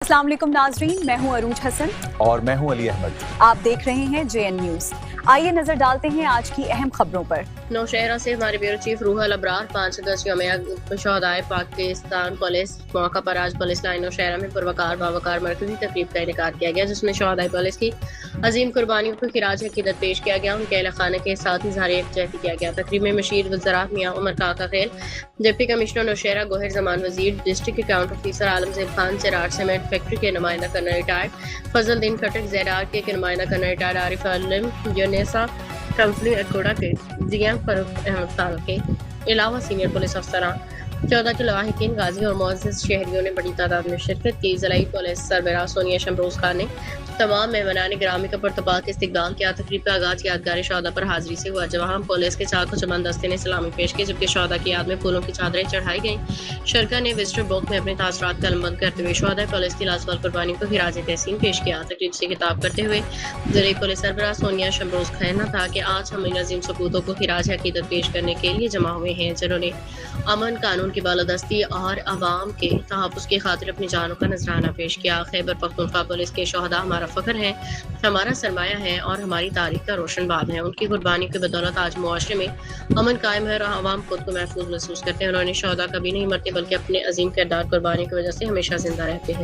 अस्सलाम वालेकुम नाजरीन, मैं हूं अरूज हसन और मैं हूं अली अहमद। आप देख रहे हैं JN न्यूज। आइए नजर डालते हैं आज की अहम खबरों पर। नौशहरा से हमारे ब्यूरो चीफ रूहल अबरार 5 अगस्त यौम शहदाए पाकिस्तान पुलिस मौका पर आज पुलिस लाइन नौशहरा में पुरवकार बावकार मरकजी तकरीब का इनेकाद किया गया, जिसमें शहदाए पुलिस की अजीम कुर्बानियों को खिराज अकीदत पेश किया गया। उनके अहल खाने के साथ इजहार यकजहती किया गया। तकरीब में मशीर वज़रात मियां Umar Kaka Khel, deputy commissioner Nowshera Gohar Zaman Wazir, district account officer Alamzeb Khan, Cherat cement factory के नुमाइंदा colonel retired Fazluddin Khattak, ZRK के नुमाइंदा कर्नल रिटायर्ड आरिफ आलम, यूनेसा काउंसिलिंग अकोड़ा के DM फरूख अहमद साल के अलावा सीनियर पुलिस अफसरान 14 के लवाहिकीन गाजी और मुअज़्ज़ज़ शहरियों ने बड़ी तादाद में शिरकत की। ज़िलाई पुलिस सरबराह सोनिया शमरोज खान ने तमाम मेहमानान ग्रामी का पुरतपाक इस्तकबाल किया। तकरीब का आगाज़ यादगार शहादा पर हाजिरी से हुआ, जहाँ पुलिस के चाको चमन दस्ते ने सलामी पेश की, जबकि शहादा की याद में फूलों की चादरें चढ़ाई गईं। शरका ने विजिटर बुक में अपने तासरात कलमबंद करते हुए शहादा पुलिस की लाजवाल कुर्बानी को खिराज तहसीन पेश किया। तकरीब से खिताब करते हुए ज़िले पुलिस सरबराह सोनिया शमरोज कहना था कि आज हम इन अजीम सपूतों को खिराज अकीदत पेश करने के लिए जमा हुए हैं, जिन्होंने अमन कानून की बालादस्ती और अवाम के तहफ़्फ़ुज़ की खातिर अपनी जानों का नजराना पेश किया। खैबर पख्तूनख्वा पुलिस के शहदा हमारा फ़ख्र है, हमारा सरमाया है और हमारी तारीख का रोशन बाब है। उनकी कुर्बानी की बदौलत आज मुआशरे में अमन कायम है और अवाम खुद को महफूज महसूस करते हैं। उन्होंने शहदा कभी नहीं मरते, बल्कि अपने अजीम किरदार कुर्बानी की वजह से हमेशा जिंदा रहते हैं।